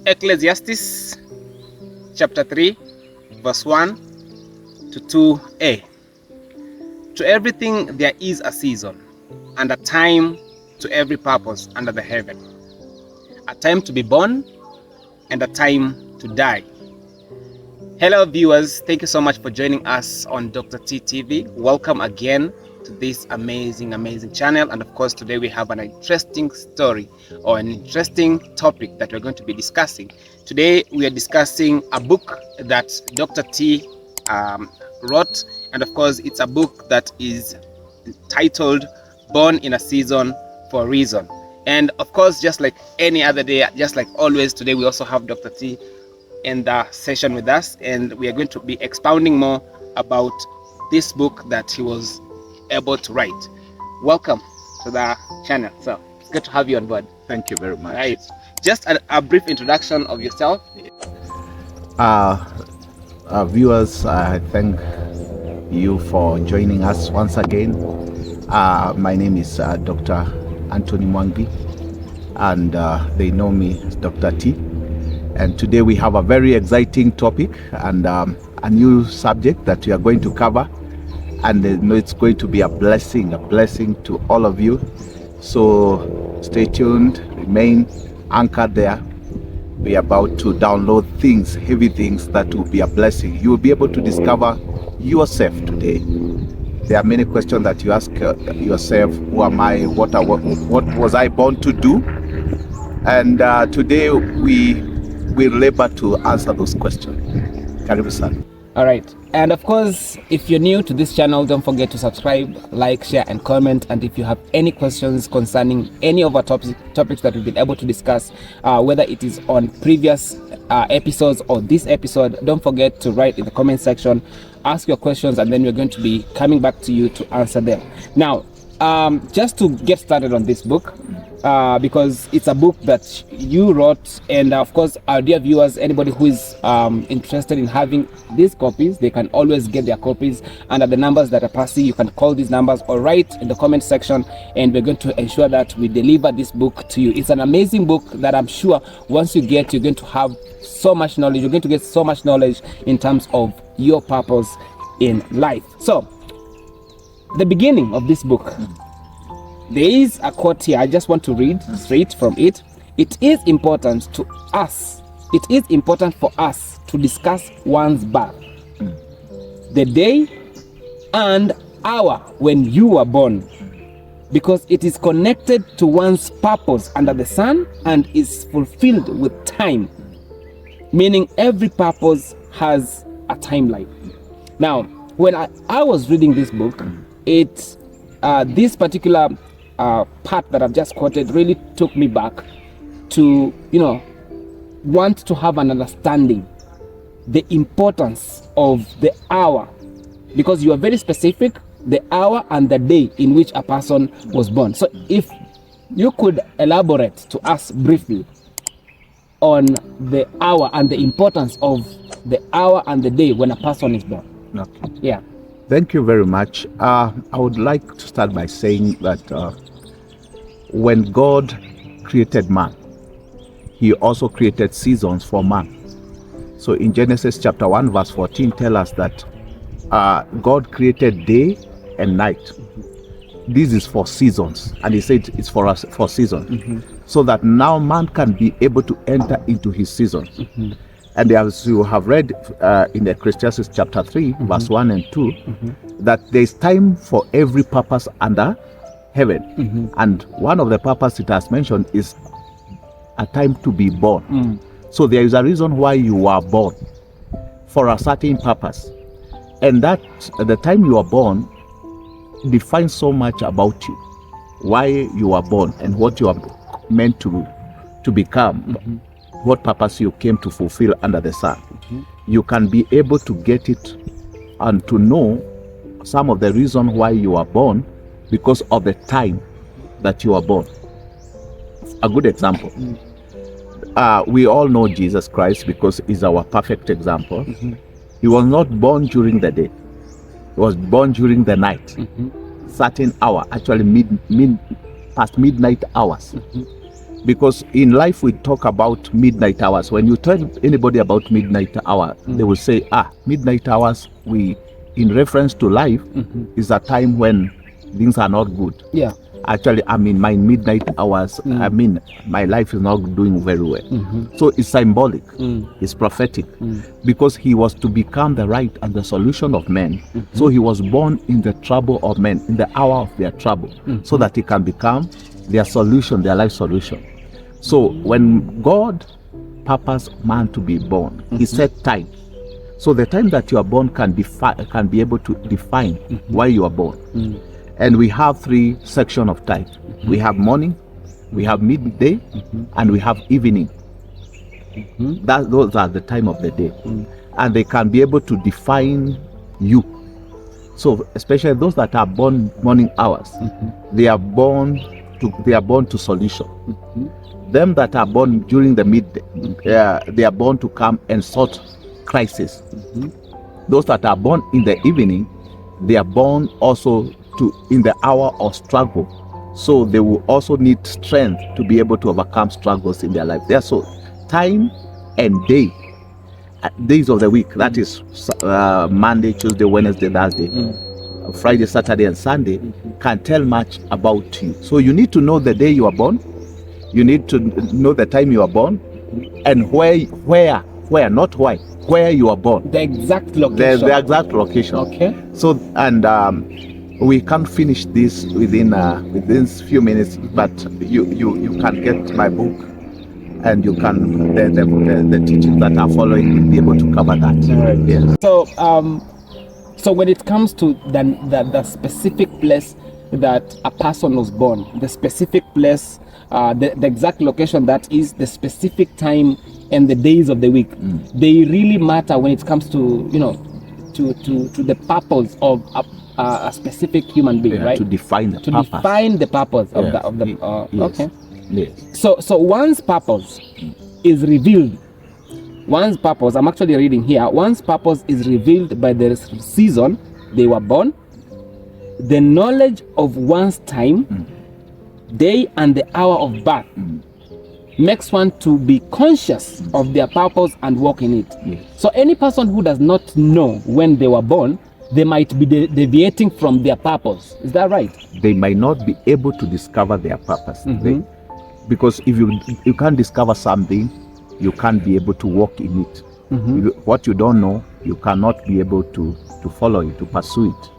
Ecclesiastes chapter 3 verse 1 to 2a. To everything there is a season and a time to every purpose under the heaven, a time to be born and a time to die. Hello viewers, thank you so much for joining us on Dr. T TV. Welcome again to this amazing channel, and of course today we have an interesting story or an interesting topic that we're going to be discussing. Today we are discussing a book that Dr. T wrote, and of course it's a book that is titled Born in a Season for a Reason. And of course, just like any other day, just like always, today we also have Dr. T in the session with us, and we are going to be expounding more about this book that he was able to write. Welcome to the channel. So it's good to have you on board. Thank you very much. Right. Just a brief introduction of yourself. Viewers, I thank you for joining us once again. My name is Dr. Anthony Mwangi, and they know me as Dr. T. And today we have a very exciting topic and a new subject that we are going to cover. And it's going to be a blessing to all of you. So stay tuned, remain anchored there. We are about to download things, heavy things that will be a blessing. You will be able to discover yourself today. There are many questions that you ask yourself. Who am I? What was I born to do? And today we will labor to answer those questions. Karibu sana. All right, and of course, if you're new to this channel, don't forget to subscribe, like, share, and comment. And if you have any questions concerning any of our topics that we've been able to discuss, whether it is on previous episodes or this episode, don't forget to write in the comment section, ask your questions, and then we're going to be coming back to you to answer them. Now, just to get started on this book, because it's a book that you wrote, and of course our dear viewers, anybody who is interested in having these copies, they can always get their copies under the numbers that are passing. You can call these numbers or write in the comment section, and we're going to ensure that we deliver this book to you. It's an amazing book that I'm sure once you get, you're going to have so much knowledge. You're going to get so much knowledge in terms of your purpose in life. So the beginning of this book, there is a quote here. I just want to read straight from it. It is important to us. It is important for us to discuss one's birth, the day and hour when you were born, because it is connected to one's purpose under the sun and is fulfilled with time, meaning every purpose has a timeline. Now, when I was reading this book, this particular part that I've just quoted really took me back to, want to have an understanding the importance of the hour, because you are very specific, the hour and the day in which a person was born. So if you could elaborate to us briefly on the hour and the importance of the hour and the day when a person is born. Okay. Yeah. Thank you very much. I would like to start by saying that when God created man, he also created seasons for man. So in Genesis chapter 1 verse 14 tell us that God created day and night. This is for seasons, and he said it's for us for seasons, so that now man can be able to enter into his seasons. And as you have read in Ecclesiastes chapter 3 verse 1 and 2, that there is time for every purpose under heaven. And one of the purposes it has mentioned is a time to be born. So there is a reason why you are born, for a certain purpose. And that the time you are born defines so much about you, why you are born and what you are meant to become, what purpose you came to fulfill under the sun. You can be able to get it and to know some of the reason why you are born because of the time that you are born. A good example, we all know Jesus Christ because he's our perfect example. He was not born during the day, he was born during the night. Certain hour, actually past midnight hours. Because in life we talk about midnight hours. When you tell anybody about midnight hour, they will say, midnight hours, in reference to life, is a time when things are not good. Yeah. Actually, I'm in my midnight hours. I mean, my life is not doing very well. So it's symbolic, it's prophetic, because he was to become the right and the solution of men. So he was born in the trouble of men, in the hour of their trouble, so that he can become their solution, their life solution. So when God purposed man to be born, he set time. So the time that you are born can be able to define why you are born. And we have 3 sections of time. We have morning, we have midday, and we have evening. Those are the time of the day. And they can be able to define you. So especially those that are born morning hours, they are born to solution. Them that are born during the midday, they are born to come and sort crisis. Those that are born in the evening, they are born also in the hour of struggle. So they will also need strength to be able to overcome struggles in their life. Therefore, time and day, days of the week, that is Monday, Tuesday, Wednesday, Thursday, Friday, Saturday, and Sunday, can tell much about you. So you need to know the day you are born. You need to know the time you are born, and where, not why, where you are born. The exact location. The exact location. Okay. So, and we can't finish this within few minutes, but you can get my book, and you can the teachings that are following will be able to cover that. Right. Yeah. So when it comes to the specific place that a person was born, the specific place, the exact location, that is the specific time and the days of the week, they really matter when it comes to to the purpose of a specific human being, right? To define the purpose. Define the purpose of the yes. Okay. Yes. So one's purpose is revealed. One's purpose, I'm actually reading here, one's purpose is revealed by the season they were born, the knowledge of one's time, day, and the hour of birth makes one to be conscious of their purpose and walk in it. Yes. So any person who does not know when they were born, they might be deviating from their purpose. Is that right? They might not be able to discover their purpose. Because if you can't discover something, you can't be able to walk in it. What you don't know, you cannot be able to follow it, to pursue it.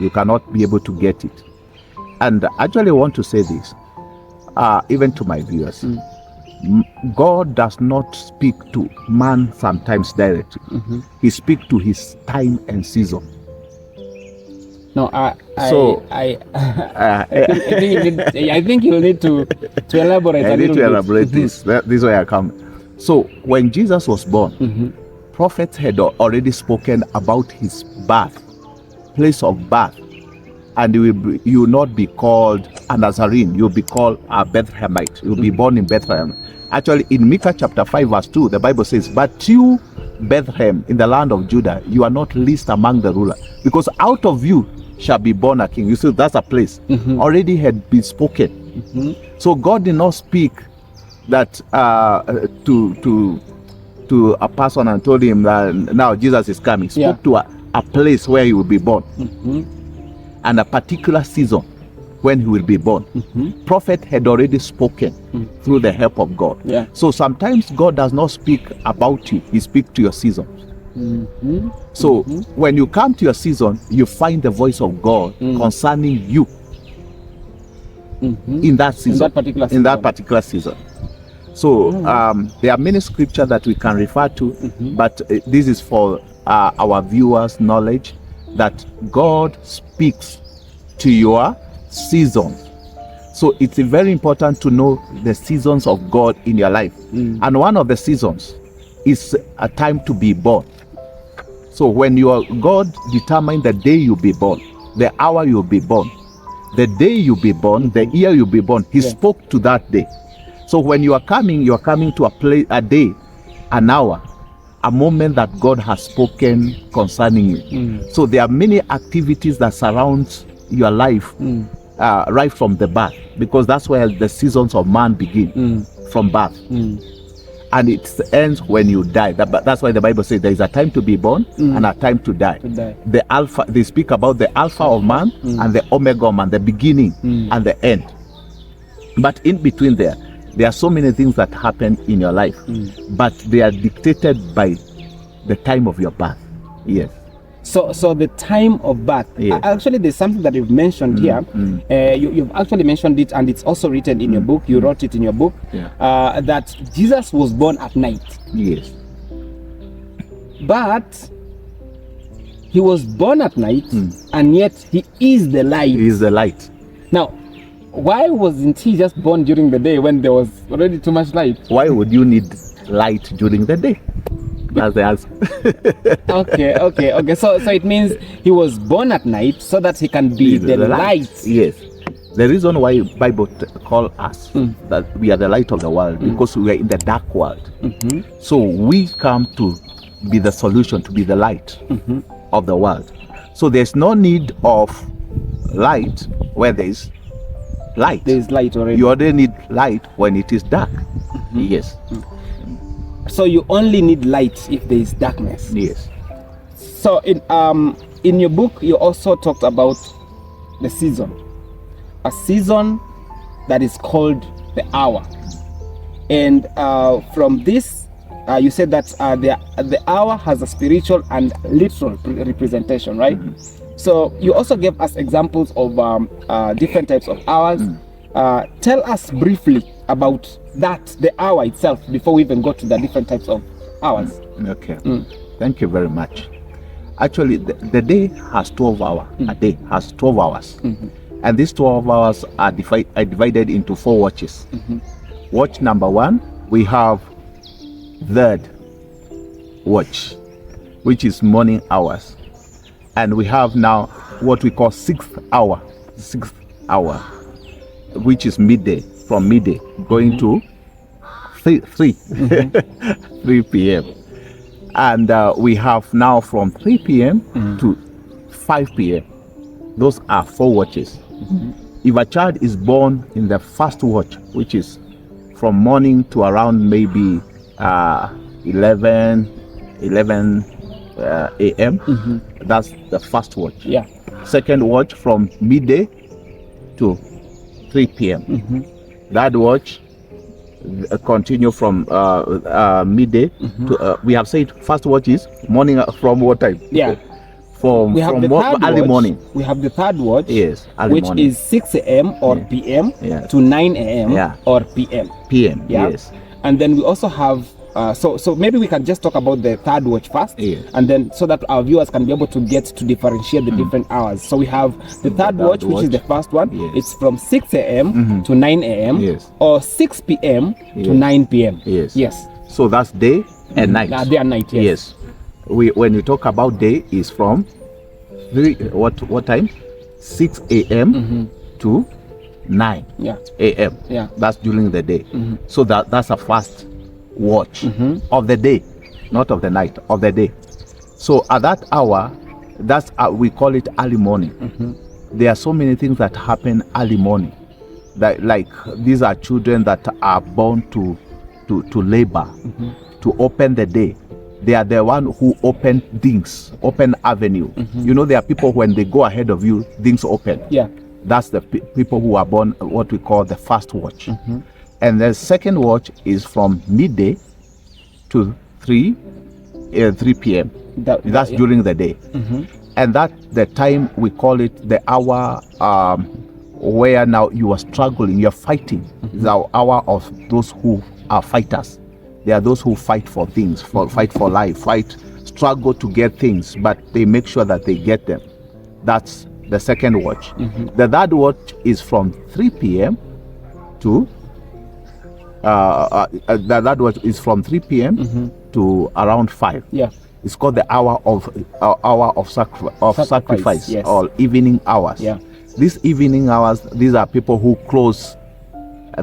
You cannot be able to get it. And actually I want to say this, even to my viewers. God does not speak to man sometimes directly. He speaks to his time and season. No, I think you'll need to elaborate. I need to elaborate this. This is where I come. So when Jesus was born, prophets had already spoken about his birth, place of birth, and you will not be called a Nazarene. You'll be called a Bethlehemite. You'll be born in Bethlehem. Actually, in Micah chapter 5 verse 2, the Bible says, "But you, Bethlehem, in the land of Judah, you are not least among the rulers, because out of you shall be born a king." You see, that's a place already had been spoken. So God did not speak that to a person and told him that now Jesus is coming. He spoke to a place where he will be born, and a particular season when he will be born. Prophet had already spoken through the help of God. So sometimes God does not speak about you, he speaks to your season. So when you come to your season, you find the voice of God concerning you in that season, in that particular season. So there are many scriptures that we can refer to, but this is for our viewers' knowledge, that God speaks to your season. So it's very important to know the seasons of God in your life. And one of the seasons is a time to be born. So when God determined the day you'll be born, the hour you'll be born, the day you'll be born, the year you'll be born, he spoke to that day. So when you're coming to a day, an hour, a moment that God has spoken concerning you. So there are many activities that surround your life right from the birth, because that's where the seasons of man begin. from birth. And it ends when you die. That's why the Bible says there is a time to be born and a time to die. The Alpha, they speak about the Alpha of man and the Omega of man, the beginning and the end. But in between there are so many things that happen in your life, but they are dictated by the time of your birth. Yes. So the time of birth. Yes. Actually, there's something that you've mentioned here. You've actually mentioned it, and it's also written in your book. You wrote it in your book. That Jesus was born at night. Yes. But he was born at night, and yet he is the light. He is the light. Now, why wasn't he just born during the day when there was already too much light? Why would you need light during the day? That's the answer. Okay. So it means he was born at night so that he can be the light. Yes. The reason why Bible call us that we are the light of the world, because we are in the dark world. So we come to be the solution, to be the light of the world. So there's no need of light where there is light. There is light already. You already need light when it is dark. Yes. So you only need light if there is darkness. Yes. So in your book you also talked about the season, a season that is called the hour, and from this you said that the hour has a spiritual and literal representation, right? So you also gave us examples of different types of hours. Tell us briefly about the hour itself before we even go to the different types of hours. Okay. Thank you very much. Actually, the day has 12 hours. A day has 12 hours. And these 12 hours are divided into 4 watches. Watch number 1, we have third watch, which is morning hours. And we have now what we call 6th hour, which is midday, from midday going to 3 p.m. And we have now from 3 p.m. to 5 p.m. Those are 4 watches. If a child is born in the first watch, which is from morning to around maybe 11 a.m., that's the first watch. Yeah. Second watch from midday to 3 p.m. That watch continue from midday to we have said first watch is morning from what time? Yeah. From early morning. We have the third watch. Yes, which morning. is 6 a.m. or p.m. to 9 a.m. or p.m. Yeah? Yes. And then we also have so maybe we can just talk about the third watch first, and then so that our viewers can be able to get to differentiate the different hours. So we have the third watch, which is the first one. It's from 6 a.m. to 9 a.m. or 6 p.m. to 9 p.m. Yes. So that's day and night. Day and night. Yes. When you talk about day, is from what time? 6 a.m. to 9 a.m. Yeah. That's during the day. So that's a fast watch of the day, not of the night, of the day. So at that hour, that's we call it early morning. There are so many things that happen early morning, that like these are children that are born to labor, to open the day. They are the one who open things, open avenue. You know, there are people when they go ahead of you, things open. Yeah. That's the people who are born what we call the first watch. And the second watch is from midday to 3 p.m. That's during the day. And that the time we call it the hour where now you are struggling, you're fighting. The hour of those who are fighters. They are those who fight for things, fight for life, struggle to get things, but they make sure that they get them. That's the second watch. The third watch is from 3 p.m. to that watch is from 3 p.m. to around 5. Yeah. It's called the hour of sacrifice, yes. Or evening hours. Yeah. These evening hours, these are people who close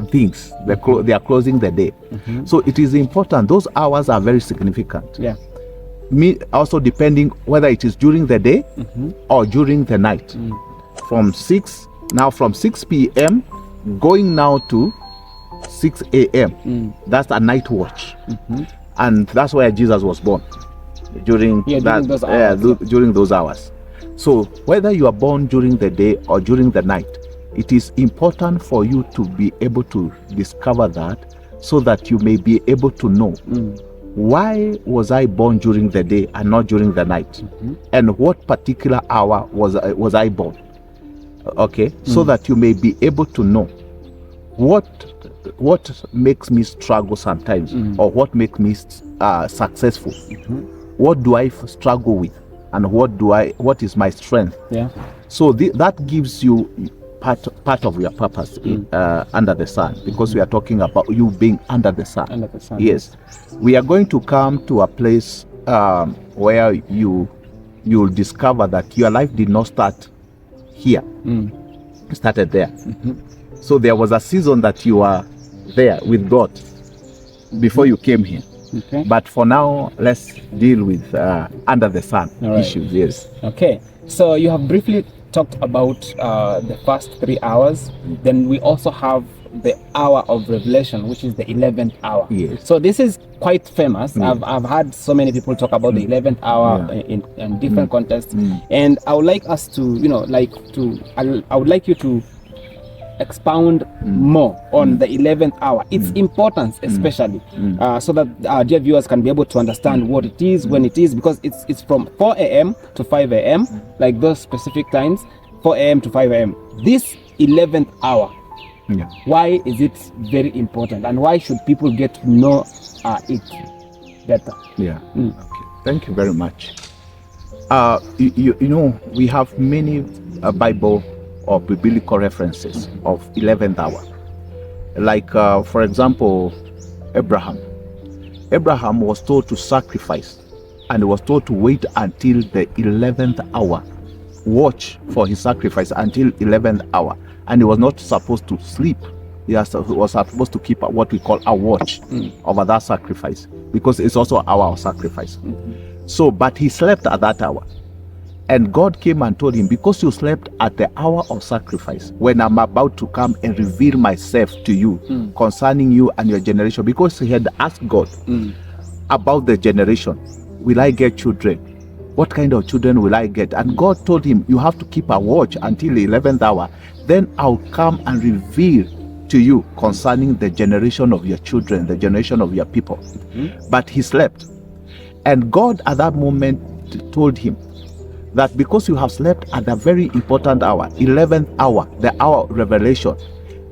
things. They are closing the day. So it is important. Those hours are very significant. Yeah. Also depending whether it is during the day or during the night. From 6 p.m. going now to 6 a.m. That's a night watch. And that's where Jesus was born. During during those hours. So whether you are born during the day or during the night, it is important for you to be able to discover that, so that you may be able to know why was I born during the day and not during the night, and what particular hour was I born. Okay, so that you may be able to know what makes me struggle sometimes, or what makes me successful. What do I struggle with, and what is my strength? Yeah. So that gives you part of your purpose under the sun, because we are talking about you being under the sun. Under the sun. Yes. We are going to come to a place where you'll discover that your life did not start here. It started there. So there was a season that you are there with God before you came here. Okay. But for now, let's deal with under the sun issues. Yes. Okay. So you have briefly talked about the first 3 hours. Then we also have the hour of revelation, which is the 11th hour. Yes. So this is quite famous. I've had so many people talk about the 11th hour in different contexts, and I would like us to, I would like you to expound more on the 11th hour, its importance especially, so that our dear viewers can be able to understand what it is, when it is, because it's from 4 a.m. to 5 a.m. like those specific times, 4 a.m. to 5 a.m. This 11th hour, why is it very important, and why should people get to know it better? Okay, thank you very much. You know, we have many Bible or biblical references of 11th hour. Like, for example, Abraham was told to sacrifice, and he was told to wait until the 11th hour, watch for his sacrifice until 11th hour, and he was not supposed to sleep. He was supposed to keep what we call a watch over that sacrifice, because it's also an hour of sacrifice. So, but he slept at that hour. And God came and told him, because you slept at the hour of sacrifice, when I'm about to come and reveal myself to you concerning you and your generation, because he had asked God about the generation, will I get children? What kind of children will I get? And God told him, you have to keep a watch until the 11th hour. Then I'll come and reveal to you concerning the generation of your children, the generation of your people. But he slept. And God at that moment told him that because you have slept at a very important hour, 11th hour, the hour of revelation,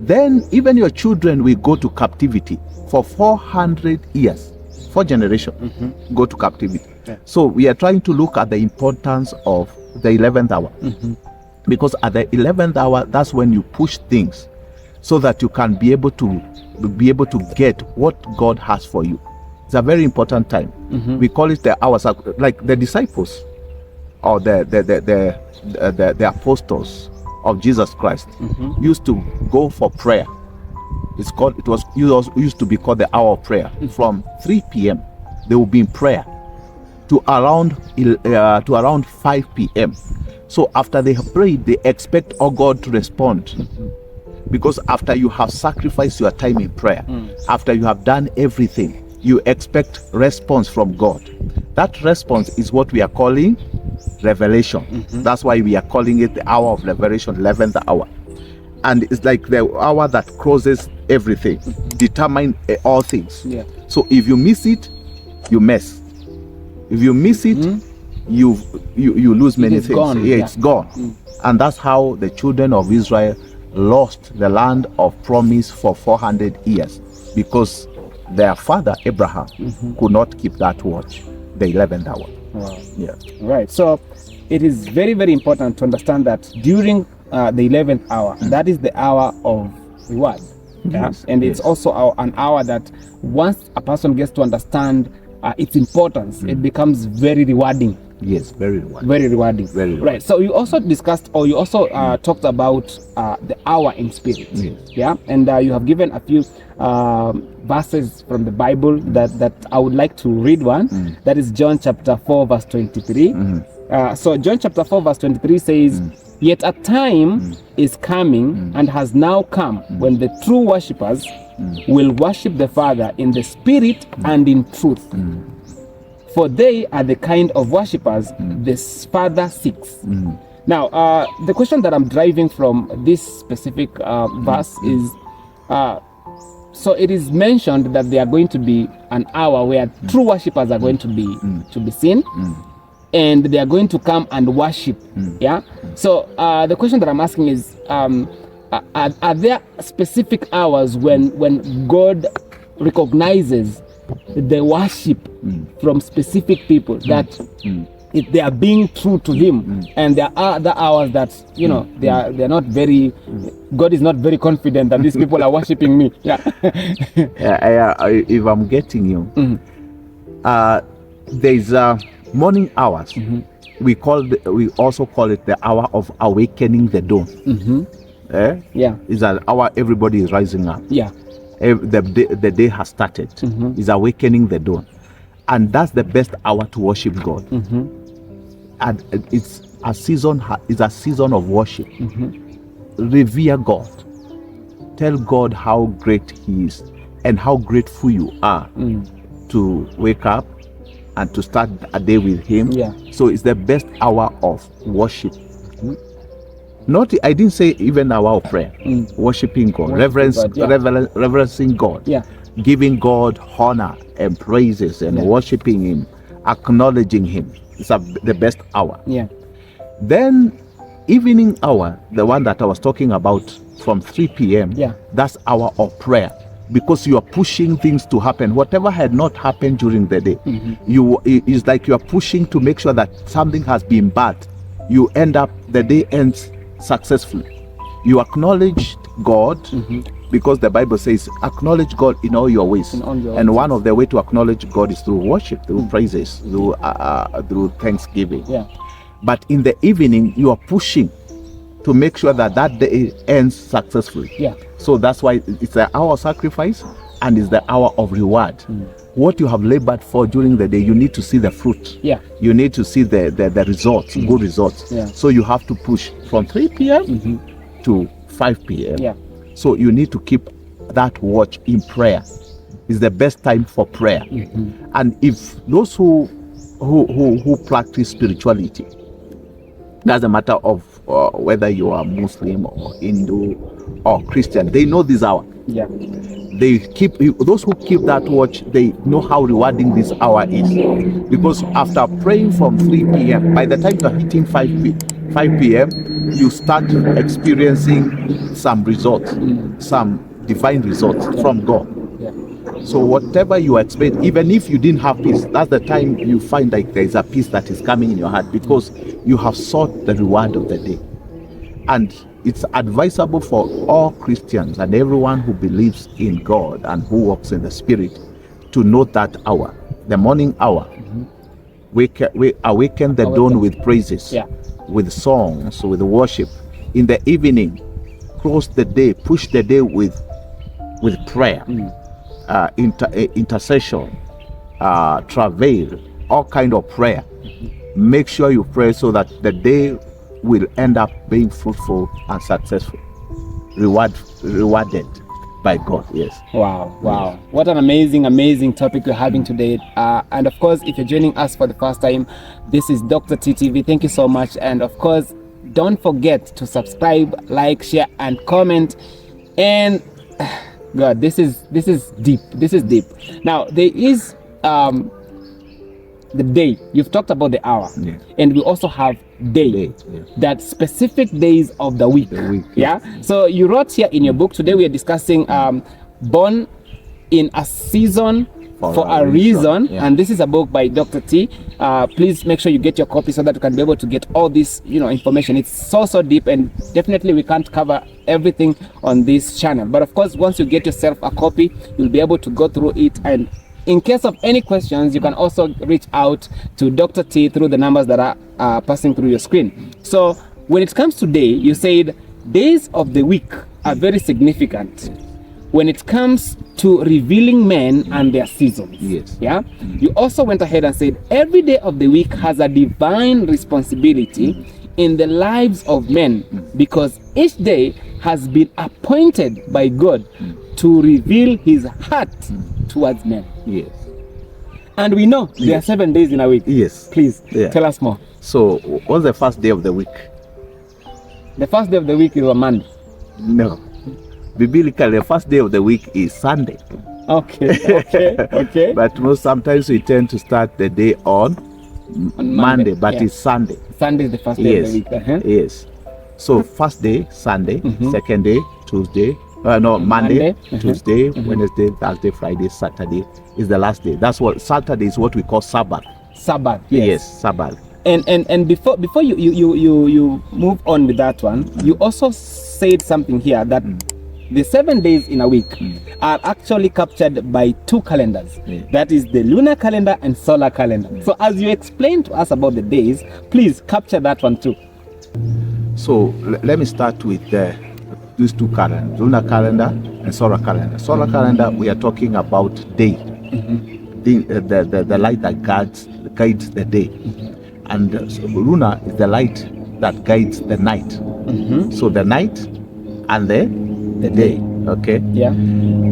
then even your children will go to captivity for 400 years, 4 generations go to captivity. So we are trying to look at the importance of the 11th hour, because at the 11th hour, that's when you push things so that you can be able to get what God has for you. It's a very important time. We call it the hours, like the disciples or the apostles of Jesus Christ used to go for prayer. It used to be called the hour of prayer. From 3 p.m. they will be in prayer to around 5 p.m. So after they have prayed, they expect God to respond. Because after you have sacrificed your time in prayer, after you have done everything, you expect response from God. That response is what we are calling revelation. That's why we are calling it the hour of revelation, 11th hour. And it's like the hour that crosses everything, determine all things. So if you miss it, you mess. If you miss it, you lose many things. Gone. It's gone. And that's how the children of Israel lost the land of promise for 400 years, because their father Abraham could not keep that watch, the 11th hour. Right. So it is very, very important to understand that during the 11th hour, that is the hour of reward. And it's also an hour that once a person gets to understand its importance, it becomes very rewarding. Yes, very rewarding. Very rewarding. Very rewarding. Right. So you also discussed, or you also talked about the hour in spirit. And you have given a few verses from the Bible that I would like to read one. That is John chapter 4 verse 23. So John chapter 4 verse 23 says, "Yet a time is coming and has now come when the true worshippers will worship the Father in the Spirit and in truth. For they are the kind of worshippers the Father seeks. Now, the question that I'm driving from this specific verse is, so it is mentioned that there are going to be an hour where true worshippers are going to be seen, and they are going to come and worship. Yeah. So the question that I'm asking is, are there specific hours when God recognizes the worship from specific people, that if they are being true to Him, and there are other hours that they're not very, God is not very confident that these people are worshiping me. Yeah. If I'm getting you, there's morning hours. We also call it the hour of awakening the dawn. Yeah. It's an hour everybody is rising up. Yeah. The day has started. Is awakening the dawn, and that's the best hour to worship God. And it's a season. It's a season of worship. Revere God. Tell God how great He is and how grateful you are to wake up and to start a day with Him. Yeah. So it's the best hour of worship. I didn't say even hour of prayer. Worshiping God, reverencing God, giving God honor and praises and worshiping Him, acknowledging Him. It's the best hour. Yeah. Then evening hour, the one that I was talking about from 3 p.m. That's hour of prayer, because you are pushing things to happen. Whatever had not happened during the day, it's like you are pushing to make sure that something has been bad. You end up, the day ends successfully. You acknowledged God, because the Bible says acknowledge God in all your ways, and one of the way to acknowledge God is through worship, through praises, through thanksgiving. But in the evening, you are pushing to make sure that that day ends successfully. So that's why it's the hour of sacrifice, and it's the hour of reward. What you have labored for during the day, you need to see the fruit. You need to see the results, good results. So you have to push from 3 p.m. to 5 p.m. So you need to keep that watch in prayer. It's the best time for prayer. And if those who practice spirituality, doesn't matter of whether you are Muslim or Hindu or Christian, they know this hour. Those who keep that watch, they know how rewarding this hour is, because after praying from 3 p.m., by the time you're hitting 5 p.m., you start experiencing some results, some divine results from God. So whatever you expect, even if you didn't have peace, that's the time you find like there's a peace that is coming in your heart, because you have sought the reward of the day. And it's advisable for all Christians and everyone who believes in God and who walks in the Spirit to note that hour, the morning hour. We awaken the dawn with praises, with songs, with worship. In the evening, close the day, push the day with prayer, intercession, travail, all kind of prayer. Make sure you pray so that the day will end up being fruitful and successful, rewarded by God. Wow. What an amazing topic we're having today. And of course, if you're joining us for the first time, this is Dr. T TV. Thank you so much. And of course, don't forget to subscribe, like, share, and comment. And God, this is deep. Now, there is the day. You've talked about the hour, and we also have day. That specific days of the week. So you wrote here in your book, today we are discussing born in a season for a reason. And this is a book by Dr. T. Please make sure you get your copy so that you can be able to get all this information. It's so deep, and definitely we can't cover everything on this channel, but of course, once you get yourself a copy, you'll be able to go through it. And in case of any questions, you can also reach out to Dr. T through the numbers that are passing through your screen. So when it comes to day, you said days of the week are very significant when it comes to revealing men and their seasons. You also went ahead and said every day of the week has a divine responsibility in the lives of men, because each day has been appointed by God to reveal his heart towards men. Yes. And we know there are Yes. 7 days in a week. Yes. Please Yeah. tell us more. So, what's the first day of the week? The first day of the week is on Monday. No. Biblically, the first day of the week is Sunday. Okay. Okay. But sometimes we tend to start the day on Monday, but yeah. it's Sunday. Sunday is the first day of the week. Yes. So first day, Sunday. Mhm. Second day, Tuesday. Monday, Monday. Mhm. Tuesday, Mhm. Wednesday, Thursday, Friday, Saturday is the last day. That's what Saturday is. What we call Sabbath. Sabbath. Yes, Sabbath. And before you move on with that one, you also said something here that the 7 days in a week are actually captured by 2 calendars. Yeah. That is the lunar calendar and solar calendar. So as you explained to us about the days, please capture that one too. So let me start with these 2 calendars, lunar calendar and solar calendar. Solar calendar, we are talking about day, the light that guides the day, and so lunar is the light that guides the night. So the night and the day. Okay. Yeah.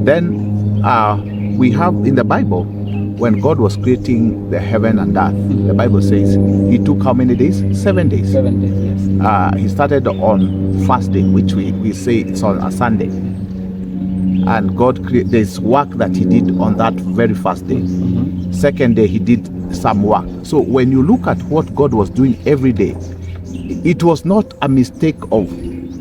Then we have in the Bible, when God was creating the heaven and earth, the Bible says he took how many days? 7 days. 7 days, yes. He started on first day, which we say it's on a Sunday. And God created this work that he did on that very first day. Second day, he did some work. So when you look at what God was doing every day, it was not a mistake of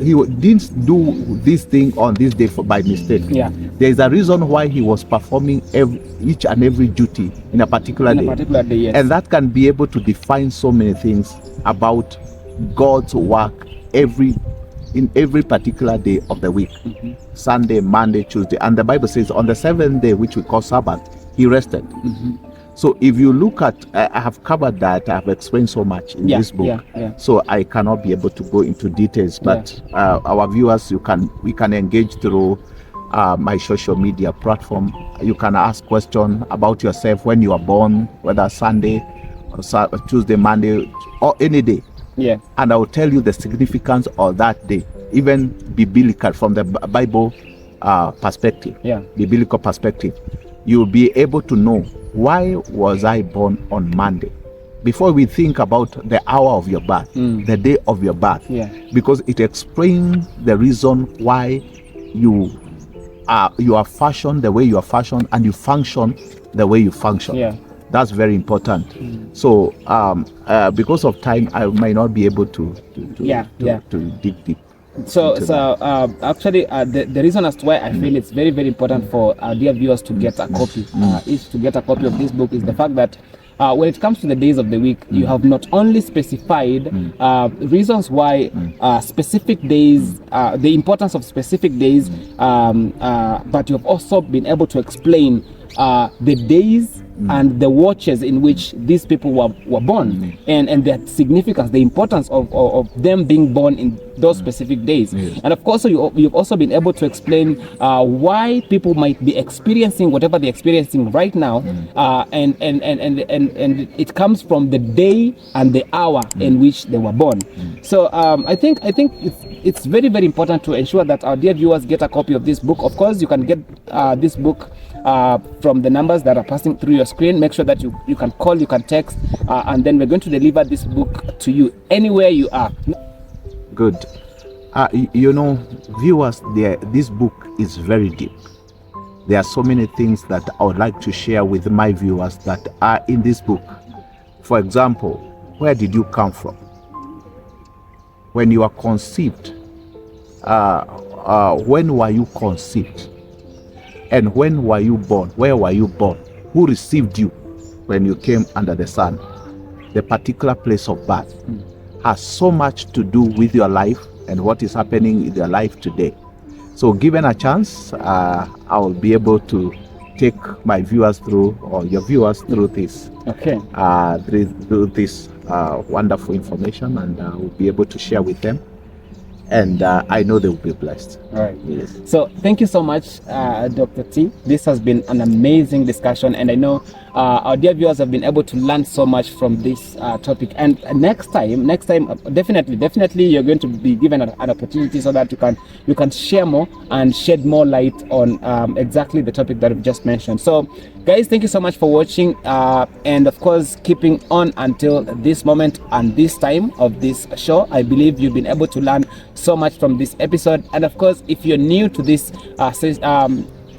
he didn't do this thing on this day by mistake. Yeah. There is a reason why he was performing each and every duty in a particular In day. a particular day, yes. And that can be able to define so many things about God's work in every particular day of the week. Sunday, Monday, Tuesday. And the Bible says on the 7th day, which we call Sabbath, he rested. So if you look at, I have covered that, I have explained so much in this book. So I cannot be able to go into details, but our viewers, we can engage through my social media platform. You can ask questions about yourself, when you are born, whether Sunday, or Tuesday, Monday, or any day. Yeah. And I will tell you the significance of that day, even biblical, from the Bible perspective, biblical perspective. You'll be able to know, why was I born on Monday? Before we think about the hour of your birth, the day of your birth, because it explains the reason why you are fashioned the way you are fashioned, and you function the way you function. That's very important. So because of time, I might not be able to dig deep. So actually, the reason as to why I feel it's very, very important for our dear viewers to get a copy, of this book, is the fact that when it comes to the days of the week, you have not only specified reasons why specific days, the importance of specific days, but you have also been able to explain the days and the watches in which these people were born, and the significance, the importance of them being born in those specific days. And of course, you've also been able to explain why people might be experiencing whatever they're experiencing right now, and it comes from the day and the hour in which they were born. So I think it's very, very important to ensure that our dear viewers get a copy of this book. Of course, you can get this book from the numbers that are passing through your screen. Make sure that you can call, you can text, and then we're going to deliver this book to you anywhere you are. Good. Viewers, this book is very deep. There are so many things that I would like to share with my viewers that are in this book. For example, where did you come from? When you are conceived, when were you conceived? And when were you born? Where were you born? Who received you when you came under the sun? The particular place of birth has so much to do with your life and what is happening in your life today. So given a chance, I will be able to take my viewers through, or your viewers through this, through this wonderful information, and we'll be able to share with them. And I know they will be blessed. All right. Yes. So thank you so much, Dr. T. This has been an amazing discussion, and I know our dear viewers have been able to learn so much from this topic. And next time, definitely, you're going to be given an opportunity so that you can share more and shed more light on exactly the topic that we've just mentioned. So, guys, thank you so much for watching, and of course, keeping on until this moment and this time of this show. I believe you've been able to learn so much from this episode, and of course, if you're new to this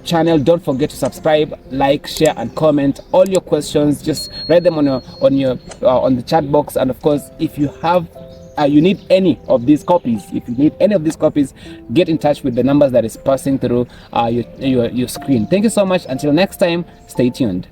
channel, don't forget to subscribe, like, share, and comment all your questions. Just write them on the chat box. And of course, if you have you need any of these copies, get in touch with the numbers that is passing through your screen. Thank you so much. Until next time, stay tuned.